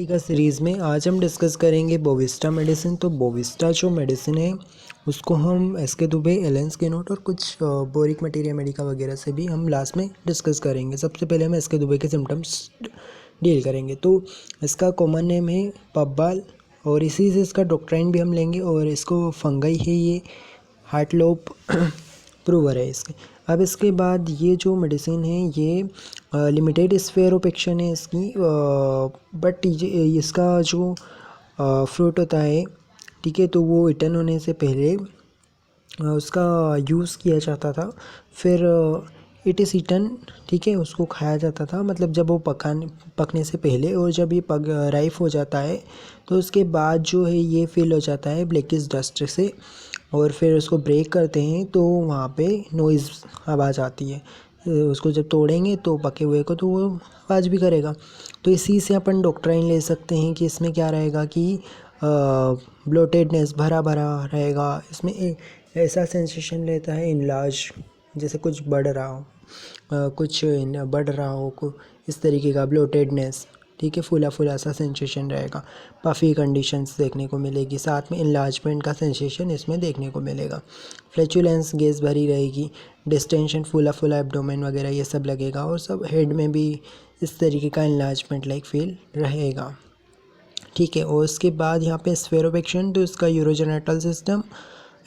का सीरीज़ में आज हम डिस्कस करेंगे बोविस्टा मेडिसिन। तो बोविस्टा जो मेडिसिन है उसको हम एसके दुबे, एलेन स्किनोट और कुछ बोरिक मटेरिया मेडिका वगैरह से भी हम लास्ट में डिस्कस करेंगे। सबसे पहले हम एसके दुबे के सिम्टम्स डील करेंगे। तो इसका कॉमन नेम है पब्बाल और इसी से इसका डॉक्ट्राइन भी हम लेंगे और इसको फंगाई है, ये हार्टलोप प्रूवर है इसके। अब इसके बाद ये जो मेडिसिन है ये लिमिटेड स्फेयर ऑफ एक्शन है इसकी, बट इसका जो फ्रूट होता है, ठीक है, तो वो इटन होने से पहले उसका यूज़ किया जाता था। फिर इट इज़ ईटन, ठीक है, उसको खाया जाता था, मतलब जब वो पकने से पहले। और जब ये राइफ हो जाता है तो उसके बाद जो है ये फिल हो जाता है ब्लैकिश डस्ट से, और फिर उसको ब्रेक करते हैं तो वहाँ पे नॉइज़ आवाज़ आती है। उसको जब तोड़ेंगे तो पके हुए को तो वो आवाज़ भी करेगा। तो इसी से अपन डॉक्ट्राइन ले सकते हैं कि इसमें क्या रहेगा कि ब्लोटेडनेस, भरा भरा रहेगा इसमें। ऐसा सेंसेशन लेता है इनलार्ज, जैसे कुछ बढ़ रहा हो, कुछ बढ़ रहा हो को, इस तरीके का ब्लोटेडनेस, ठीक है, फूला फूला सा सेंसेशन रहेगा। पफी कंडीशंस देखने को मिलेगी, साथ में इनलार्जमेंट का सेंसेशन इसमें देखने को मिलेगा। फ्लैचुलेंस, गैस भरी रहेगी, डिस्टेंशन, फूला फूला एब्डोमेन वगैरह ये सब लगेगा, और सब हेड में भी इस तरीके का इनलार्जमेंट लाइक फील रहेगा, ठीक है। और उसके बाद यहाँ पे स्फेयर ऑफ एक्शन, तो इसका यूरोजेनेटल सिस्टम,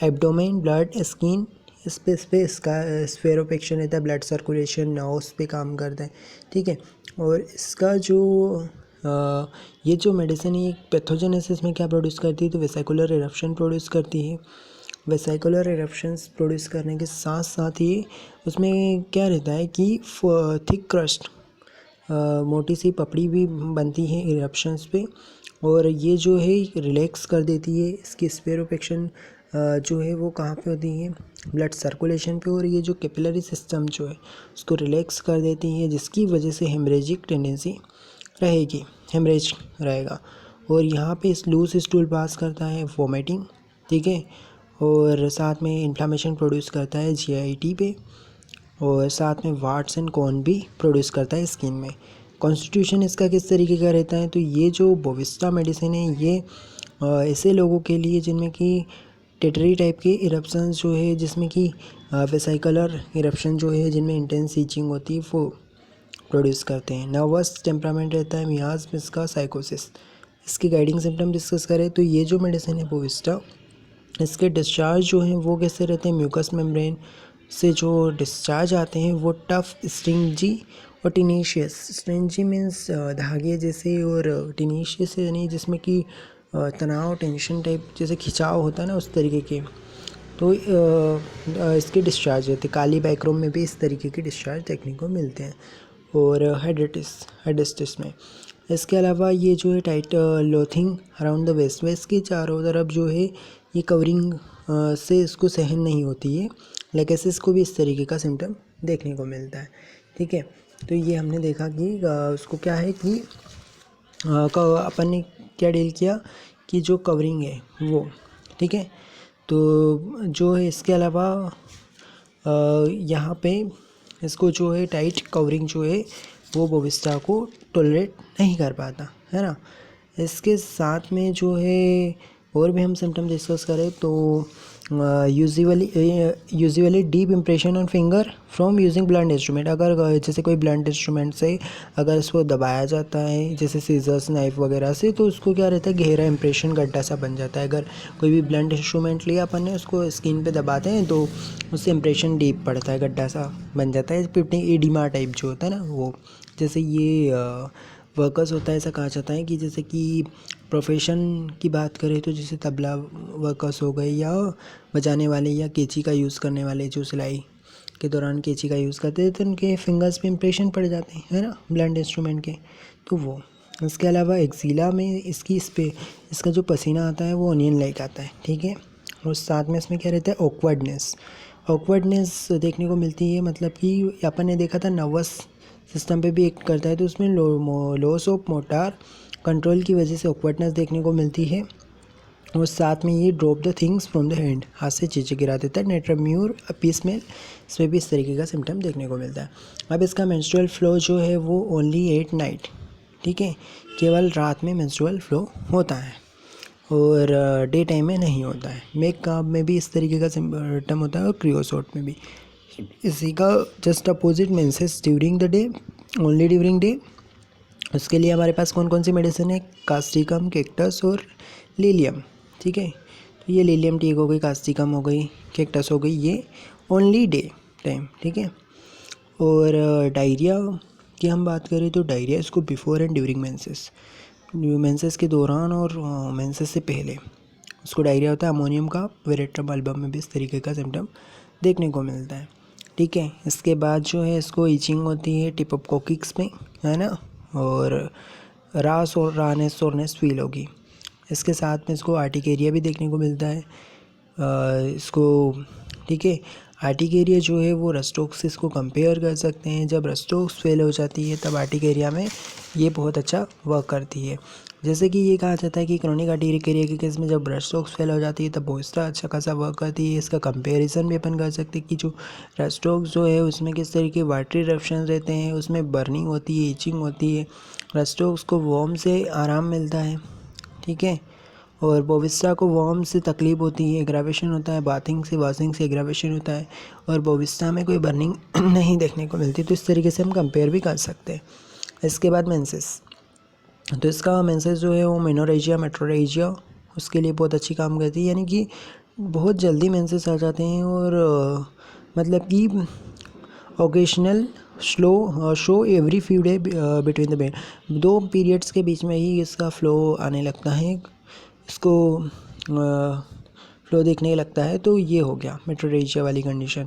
एब्डोमेन, ब्लड, स्किन, इस पे इसका स्फेयर ऑफ एक्शन रहता है। ब्लड सर्कुलेशन नर्व्स पे काम करता है, ठीक है। और इसका जो ये जो मेडिसिन है पैथोजेनेसिस में क्या प्रोड्यूस करती है, तो वेसिकुलर इरप्शन प्रोड्यूस करती है। वेसिकुलर इरप्शंस प्रोड्यूस करने के साथ साथ ही उसमें क्या रहता है कि थिक क्रस्ट, मोटी सी पपड़ी भी बनती है इरप्शंस पे, और ये जो है रिलैक्स कर देती है। इसकी स्फेयर ऑफ एक्शन जो है वो कहाँ पे होती है, ब्लड सर्कुलेशन पे, और ये जो कैपिलरी सिस्टम जो है उसको रिलैक्स कर देती है, जिसकी वजह से हेमरेजिक टेंडेंसी रहेगी, हेमरेज रहेगा। और यहाँ पे इस लूज स्टूल पास करता है, वोमिटिंग, ठीक है, और साथ में इन्फ्लामेशन प्रोड्यूस करता है जीआईटी पे, और साथ में वार्ट्स एंड कॉन भी प्रोड्यूस करता है स्किन में। कॉन्स्टिट्यूशन इसका किस तरीके का रहता है, तो ये जो बोविस्टा मेडिसिन है ये ऐसे लोगों के लिए जिनमें कि टेटरी टाइप के इरप्शंस जो है, जिसमें कि वेसिकुलर इरप्शन जो है जिनमें इंटेंस ईचिंग होती है, वो प्रोड्यूस करते हैं। नर्वस टेम्परामेंट रहता है, मियाज़ इसका, साइकोसिस। इसकी गाइडिंग सिम्टम डिस्कस करें तो ये जो मेडिसिन है बोविस्टा, इसके डिस्चार्ज जो हैं वो कैसे रहते हैं, म्यूकस मेम्ब्रेन से जो डिस्चार्ज आते हैं वो टफ, स्ट्रिंजी और टीनेशियस। स्ट्रिंजी मीन्स धागे जैसे, और टीनेशियस यानी जिसमें कि तनाव, टेंशन टाइप, जैसे खिंचाव होता है ना, उस तरीके के। तो इसके डिस्चार्ज रहते हैं। काली बैकरोम में भी इस तरीके के डिस्चार्ज देखने को मिलते हैं, और हेडेस्टिस में। इसके अलावा ये जो है tight clothing around the waist के चारों तरफ जो है ये कवरिंग से इसको सहन नहीं होती है। लेकेसिस को भी इस तरीके का सिम्टम देखने को मिलता है, ठीक है। तो ये हमने देखा कि उसको क्या है कि अपन ने क्या डील किया कि जो कवरिंग है वो, ठीक है। तो जो है इसके अलावा यहाँ पे इसको जो है टाइट कवरिंग जो है वो बोविस्टा को टॉलरेट नहीं कर पाता है ना। इसके साथ में जो है और भी हम सिम्टम डिस्कस करें तो usually deep impression on finger from using blunt instrument. अगर जैसे कोई ब्लंट इंस्ट्रूमेंट से अगर इसको दबाया जाता है, जैसे सीजर्स, नाइफ वगैरह से, तो उसको क्या रहता है, गहरा इम्प्रेशन, गड्ढा सा बन जाता है। अगर कोई भी ब्लंट इंस्ट्रूमेंट लिया अपन ने, उसको स्किन पे दबाते हैं तो उससे इम्प्रेशन डीप पड़ता है, गड्ढा सा बन जाता है, पिटनी एडिमा टाइप जो होता है ना वो। जैसे ये वर्कर्स होता है, ऐसा कहा जाता है कि जैसे कि प्रोफेशन की बात करें तो जैसे तबला वर्कर्स हो गए, या बजाने वाले, या कैंची का यूज़ करने वाले, जो सिलाई के दौरान कैंची का यूज़ करते हैं तो उनके फिंगर्स पे इंप्रेशन पड़ जाते हैं, है ना, ब्लंट इंस्ट्रूमेंट के। तो वो इसके अलावा एक्जीला में इसका जो पसीना आता है वो ऑनियन लाइक आता है, ठीक है। और साथ में इसमें क्या रहता है, ऑकवर्डनेस देखने को मिलती है। मतलब कि अपन ने देखा था नर्वस सिस्टम पे भी एक्ट करता है, तो उसमें लॉस ऑफ मोटार कंट्रोल की वजह से ऑकवर्डनेस देखने को मिलती है। और साथ में ये drop the things from the hand, हाथ से चीज़ें गिरा देता है। नेट्रम्यूर पीसमेल, इसमें भी इस तरीके का सिम्टम देखने को मिलता है। अब इसका मेंस्ट्रुअल फ्लो जो है वो ओनली 8 नाइट, ठीक है। केवल रात में मेंस्ट्रुअल फ्लो होता है और डे टाइम में नहीं होता है। मेकअप में भी इस तरीके का सिम्टम होता है और क्रियोसोट में भी। इसी का just opposite menses during the day, only during day. उसके लिए हमारे पास कौन कौन सी मेडिसिन है? कास्टिकम, कैक्टस और लिलियम। ठीक है, तो ये लिलियम ठीक हो गई, कास्टिकम हो गई, कैक्टस हो गई, ये ओनली डे टाइम। ठीक है। और डायरिया की हम बात करें तो डायरिया इसको बिफोर एंड ड्यूरिंग मेंसेस के दौरान और मेंसेस से पहले उसको डायरिया होता है। अमोनियम का वेरेट्रम अल्बम में भी इस तरीके का सिम्टम देखने को मिलता है। ठीक है। इसके बाद जो है इसको ईचिंग होती है टिप ऑफ कोकिक्स में, है ना, और रास और सोरनेस फील होगी। इसके साथ में इसको आर्टिकेरिया भी देखने को मिलता है इसको। ठीक है। आर्टिकेरिया जो है वो रस्टोक्स से इसको कंपेयर कर सकते हैं। जब रस्टोक्स फेल हो जाती है तब आर्टिकेरिया में ये बहुत अच्छा वर्क करती है। जैसे कि ये कहा जाता है कि क्रोनिक आर्टिकेरिया के केस में जब रस्टोक्स फेल हो जाती है तब बोस्टा अच्छा खासा वर्क करती है। इसका कंपैरिजन भी अपन कर सकते हैं कि जो रस्टोक्स जो है उसमें किस तरीके वाटरी इरप्शन रहते हैं, उसमें बर्निंग होती है, इचिंग होती है। रस्टोक्स को वॉर्म से आराम मिलता है। ठीक है। और बोविस्टा को वॉर्म से तकलीफ होती है, एग्रावेशन होता है, वाशिंग से एग्रावेशन होता है, और बोविस्टा में कोई बर्निंग नहीं देखने को मिलती। तो इस तरीके से हम कंपेयर भी कर सकते हैं। इसके बाद मेंसेस, तो इसका मेंसेस जो है वो मेनोरेजिया मेट्रोरेजिया उसके लिए बहुत अच्छी काम करती है, यानी कि बहुत जल्दी मेंसेस आ जाते हैं और मतलब कि occasional show every few day between the bed, 2 periods के बीच में ही इसका फ्लो आने लगता है, इसको फ्लो देखने लगता है। तो ये हो गया मेट्रोरेजिया वाली कंडीशन।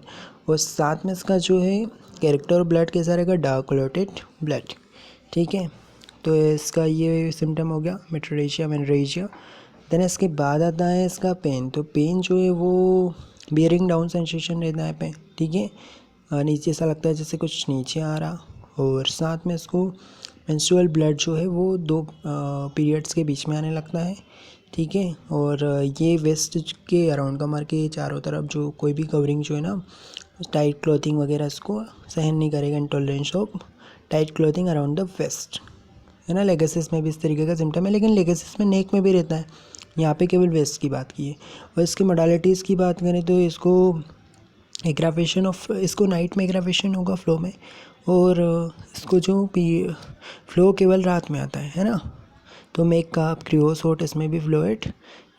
और साथ में इसका जो है कैरेक्टर ब्लड कैसा रहेगा? Dark clotted blood. ठीक है। तो इसका ये सिम्टम हो गया मेट्रोरेजिया। देन इसके बाद आता है इसका पेन। तो पेन जो है वो बियरिंग डाउन सेंसेशन रहता है पेन। ठीक है। नीचे ऐसा लगता है जैसे कुछ नीचे आ रहा, और साथ में इसको मेंस्ट्रुअल ब्लड जो है वो 2 पीरियड्स के बीच में आने लगता है। ठीक है। और ये वेस्ट के अराउंड कमर के चारों तरफ जो कोई भी कवरिंग जो है ना, टाइट क्लॉथिंग वगैरह इसको सहन नहीं करेगा। Intolerance of tight clothing around the waist, है ना। लेगेसिस में भी इस तरीके का सिम्टम है, लेकिन लेगेसिस में नेक में भी रहता है, यहाँ पे केवल वेस्ट की बात की है। और इसकी मोडालिटीज़ की बात करें तो इसको एग्रावेशन ऑफ, इसको नाइट में एग्रावेशन होगा फ्लो में, और इसको जो फ्लो केवल रात में आता है ना। तो मेक का क्रियोसोट इसमें भी फ्लो एट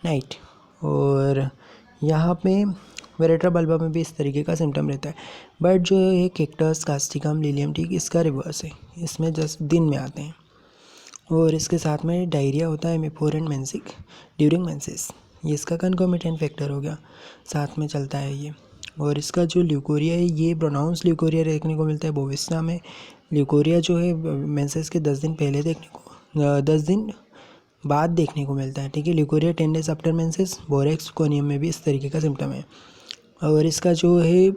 नाइट। और यहाँ पे वेरेट्रा बल्बा में भी इस तरीके का सिम्टम रहता है। बट जो है कैक्टस, कास्टिकम, लिलियम, ठीक, इसका रिवर्स है, इसमें जस्ट दिन में आते हैं। और इसके साथ में डायरिया होता है before and Mensik during menses, ये इसका कंकोमिटेंट फैक्टर हो गया, साथ में चलता है ये। और इसका जो ल्यूकोरिया है ये प्रोनाउंस ल्यूकोरिया देखने को मिलता है बोविस्टा में। ल्यूकोरिया जो है मेंसेस के 10 दिन पहले देखने को 10 दिन बाद देखने को मिलता है। ठीक है। Leucorrhoea 10 days after menses. Borax conium में भी इस तरीके का सिम्टम है। और इसका जो है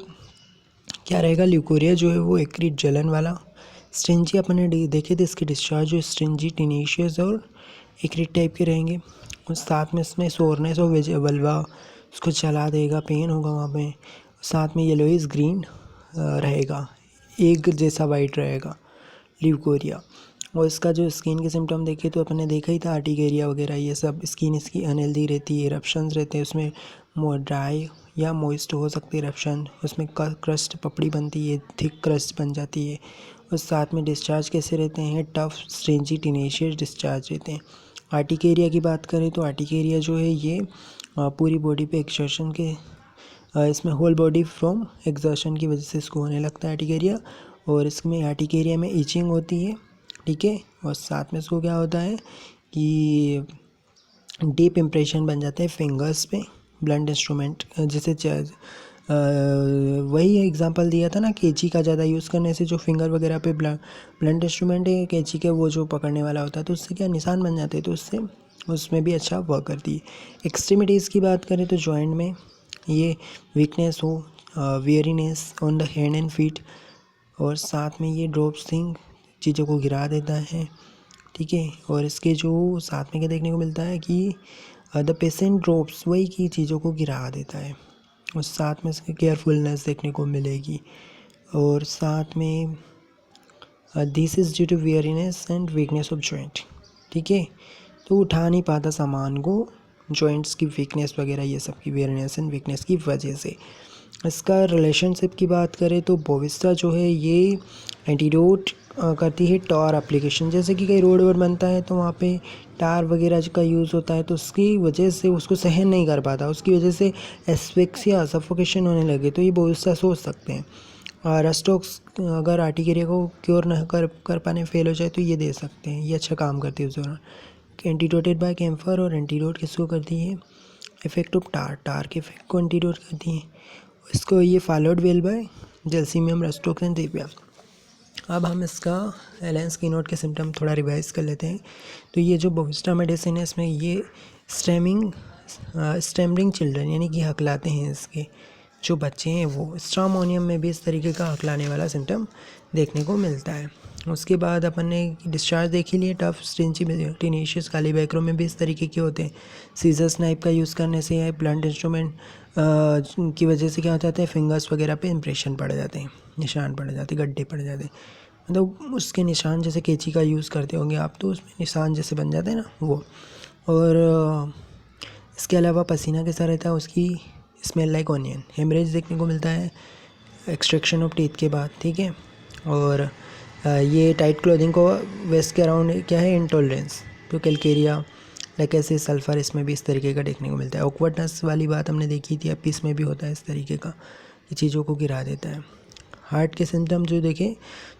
क्या रहेगा? ल्यूकोरिया जो है वो एक्रीट जलन वाला, स्ट्रिंजी अपन ने देखे थे, इसके डिस्चार्ज जो स्ट्रिंजी, टीनेशियस और एक्रीट टाइप के रहेंगे। और साथ में इसमें सोरनेस और वल्वा उसको चला देगा, पेन होगा वहाँ पे। साथ में येलोइस ग्रीन रहेगा, एग जैसा वाइट रहेगा ल्यूकोरिया। और इसका जो स्किन के सिम्टम देखे तो अपन ने देखा ही था, आर्टिकेरिया वगैरह ये सब। स्किन इसकी अनहेल्दी रहती है, इरप्शंस रहते हैं उसमें, ड्राई या मॉइस्ट हो सकते हैं इरप्शन, उसमें क्रस्ट पपड़ी बनती है, थिक क्रस्ट बन जाती है। और साथ में डिस्चार्ज कैसे रहते हैं? टफ, स्ट्रेंजी, टीनेशियस डिस्चार्ज रहते हैं। आर्टिकेरिया की बात करें तो आर्टिकेरिया जो है ये पूरी बॉडी पे एक्सर्शन के इसमें होल बॉडी फ्रॉम एक्सर्शन की वजह से इसको होने लगता है आर्टिकेरिया। और इसमें आर्टिकेरिया में ईचिंग होती है। ठीक है। और साथ में इसको क्या होता है कि डीप इम्प्रेशन बन जाते हैं फिंगर्स पे, ब्लंट इंस्ट्रूमेंट जैसे वही एग्जांपल दिया था ना, कैंची का ज़्यादा यूज़ करने से जो फिंगर वगैरह पे ब्लंट इंस्ट्रूमेंट है कैंची के, वो जो पकड़ने वाला होता है तो उससे क्या निशान बन जाते हैं, तो उससे उसमें भी अच्छा वर्क करती है। एक्सट्रीमिटीज़ की बात करें तो जॉइंट में ये वीकनेस हो, weariness on the hand and feet, और साथ में ये ड्रॉप्सिंग चीज़ों को गिरा देता है। ठीक है। और इसके जो साथ में क्या देखने को मिलता है कि द पेशेंट ड्रॉप्स, वही की चीज़ों को गिरा देता है। और साथ में इसकी केयरफुलनेस देखने को मिलेगी। और साथ में this is due to weariness and weakness of joint. ठीक है, तो उठा नहीं पाता सामान को, जॉइंट्स की वीकनेस वगैरह ये सब की वेयरनेस एंड वीकनेस की वजह से। इसका रिलेशनशिप की बात करें तो बोविस्टा जो है ये एंटीडोट करती है टार एप्लीकेशन। जैसे कि कहीं रोड वोड बनता है तो वहाँ पे टार वगैरह का यूज़ होता है, तो उसकी वजह से उसको सहन नहीं कर पाता, उसकी वजह से एस्फिक्सिया सफोकेशन होने लगे, तो ये बोविस्टा सोच सकते हैं। रेस्टोक्स अगर आर्टिकेरिया को क्योर न कर पाने फेल हो जाए तो ये दे सकते हैं, ये अच्छा काम करती है उस दौरान। एंटीडोटेड बाय कैम्फर, और एंटीडोट किसको करती है, इफेक्ट ऑफ टार के इफेक्ट को एंटीडोट करती है। इसको ये followed well by gelsemium, rhus tox and thepia. अब हम इसका एलेंस की नोट के सिम्टम थोड़ा रिवाइज कर लेते हैं। तो ये जो बोविस्टा मेडिसिन है इसमें ये स्टैमरिंग चिल्ड्रन यानी कि हकलाते हैं इसके जो बच्चे हैं वो, स्ट्रामोनियम में भी इस तरीके का हकलाने वाला सिम्टम देखने को मिलता है। उसके बाद अपन ने डिस्चार्ज देख ही लिए, टफ स्ट्रेंची टीनेशियस काली बैकरो में भी इस तरीके के होते हैं। सीजर स्नाइप का यूज़ करने से या ब्लंट इंस्ट्रूमेंट की वजह से क्या हो जाता है, फिंगर्स वगैरह पे इंप्रेशन पड़ जाते हैं, निशान पड़ जाते हैं, गड्ढे पड़ जाते हैं, मतलब उसके निशान जैसे कैंची का यूज़ करते होंगे आप, तो उसमें निशान जैसे बन जाते हैं ना वो। और इसके अलावा पसीना कैसा रहता है, उसकी स्मेल लाइक ऑनियन, हेमरेज देखने को मिलता है एक्सट्रैक्शन ऑफ टीथ के बाद। ठीक है, और ये टाइट क्लोथिंग को वेस्ट के अराउंड क्या है, इंटॉलरेंस, तो कैल्केरिया लाइक ऐसे सल्फ़र इसमें भी इस तरीके का देखने को मिलता है। ऑकवर्डनेस वाली बात हमने देखी थी, अब इसमें भी होता है इस तरीके का, ये चीज़ों को गिरा देता है। हार्ट के सिम्टम जो देखें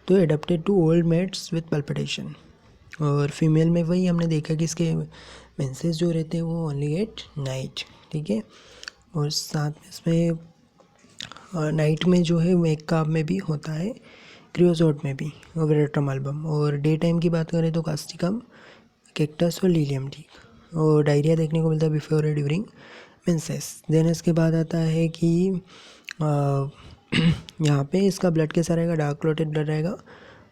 तो adapted to old maids with palpitation, और फीमेल में वही हमने देखा कि इसके मेंसेस जो रहते हैं वो ओनली एट नाइट। ठीक है, और साथ में इसमें नाइट में जो है मेकअप में भी होता है, क्रियोजोट में भी, और वेरेट्रम एल्बम। और डे टाइम की बात करें तो कास्टिकम, कैक्टस और लीलियम। ठीक, और डायरिया देखने को मिलता है बिफोर और ड्यूरिंग मेंसेस। देन इसके बाद आता है कि यहाँ पे इसका ब्लड कैसा रहेगा, डार्क क्लोटेड ब्लड रहेगा,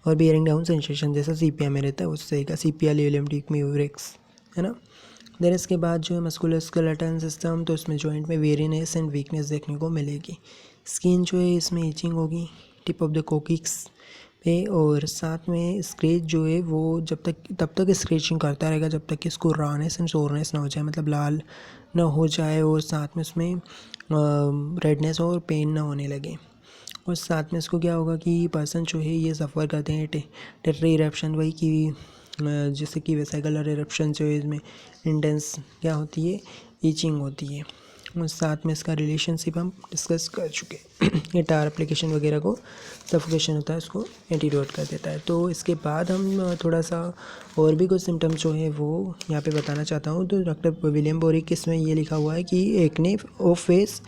और बियरिंग डाउन सेंसेशन जैसा सीपिया में रहता है उस तरह का, सीपिया, लीलियम टिक, म्यूरेक्स, है ना। देन इसके बाद जो है मस्कुलोस्केलेटल सिस्टम, तो इसमें जॉइंट में वेरीनेस एंड वीकनेस देखने को मिलेगी। स्किन जो है इसमें ईचिंग होगी टिप ऑफ द कोकिक्स पे, और साथ में स्क्रेच जो है वो तब तक स्क्रेचिंग करता रहेगा जब तक कि इसको रानेस एंड सोरनेस ना हो जाए, मतलब लाल ना हो जाए, और साथ में उसमें रेडनेस और पेन ना होने लगे। और साथ में इसको क्या होगा कि पर्सन जो है ये सफ़र करते हैं टेटरी इरप्शन, वही कि जैसे कि वेसिकुलर इरप्शन जो है इसमें इंटेंस क्या होती है, ईचिंग होती है। और साथ में इसका रिलेशनशिप हम डिस्कस कर चुके ये टार एप्लीकेशन वगैरह को सफोकेशन होता है उसको एंटीडोट कर देता है। तो इसके बाद हम थोड़ा सा और भी कुछ सिम्टम्स जो है वो यहाँ पे बताना चाहता हूँ। तो डॉक्टर विलियम बोरिक इसमें ये लिखा हुआ है कि acne of face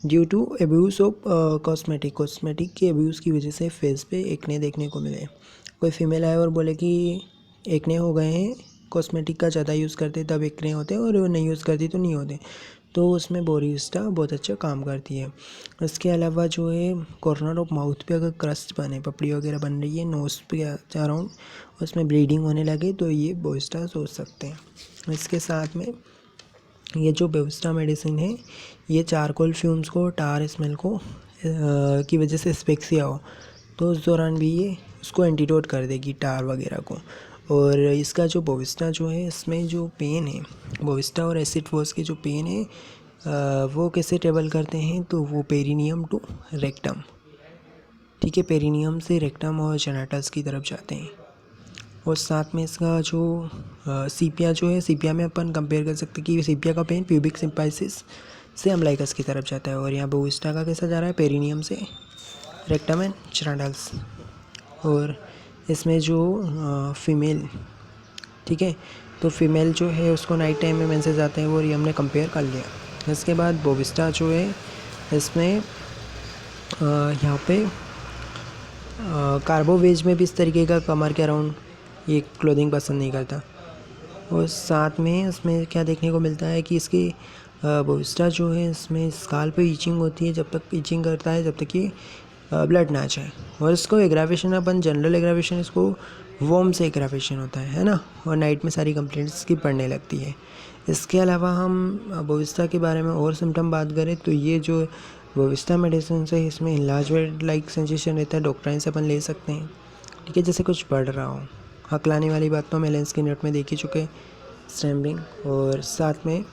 due to abuse of cosmetic के एब्यूज़ की वजह से फेस पे एक्ने देखने को मिले। कोई फीमेल आए और बोले कि एक्ने हो गए हैं, कॉस्मेटिक का ज़्यादा यूज़ करते तब एक्ने होते हैं, और वो नहीं यूज़ करती तो नहीं होते, तो उसमें बोरिस्टा बहुत अच्छा काम करती है। इसके अलावा जो है कॉर्नर ऑफ माउथ पे अगर क्रस्ट बने, पपड़ी वगैरह बन रही है नोज़ पे अराउंड, उसमें ब्लीडिंग होने लगे, तो ये बोरिस्टा सोच सकते हैं। इसके साथ में ये जो बोरिस्टा मेडिसिन है ये चारकोल फ्यूम्स को, टार स्मेल को की वजह से एस्फिक्सिया हो तो उस दौरान भी ये उसको एंटीडोट कर देगी, टार वगैरह को। और इसका जो बोविस्टा जो है इसमें जो पेन है, बोविस्टा और एसिड फोर्स के जो पेन है वो कैसे ट्रेवल करते हैं, तो वो पेरिनियम टू रेक्टम। ठीक है, पेरिनियम से रेक्टम और जेनेटल्स की तरफ जाते हैं। और साथ में इसका जो सीपिया जो है, सीपिया में अपन कंपेयर कर सकते हैं कि सीपिया का पेन प्यूबिक सिम्पाइसिस से अम्लाइकस की तरफ जाता है, और यहाँ बोविस्टा का कैसा जा रहा है, पेरिनियम से रेक्टम एंड जेनेटल्स। और इसमें जो फीमेल, ठीक है, तो फीमेल जो है उसको नाइट टाइम में मेंसेस आते हैं, वो ये हमने कंपेयर कर लिया। इसके बाद बोविस्टा जो है इसमें यहाँ पे कार्बोवेज में भी इस तरीके का कमर के अराउंड ये क्लोथिंग पसंद नहीं करता। और साथ में इसमें क्या देखने को मिलता है कि इसकी बोविस्टा जो है इसमें स्काल पे ईचिंग होती है, जब तक ईचिंग करता है जब तक कि ब्लड ना जाए। और इसको एग्रावेशन, अपन जनरल एग्रावेशन इसको वॉर्म से एग्रावेशन होता है ना, और नाइट में सारी कंप्लेंट्स की पड़ने लगती है। इसके अलावा हम बोविस्टा के बारे में और सिम्टम बात करें तो ये जो बोविस्टा मेडिसिन है इसमें इन्लार्जमेंट लाइक सेंसेशन रहता है, डॉक्ट्राइन से अपन ले सकते हैं। ठीक है, जैसे कुछ बढ़ रहा हो। हकलाने वाली बात तो मैं लेंस के नोट में देख ही चुके, स्ट्रैम्बलिंग, और साथ में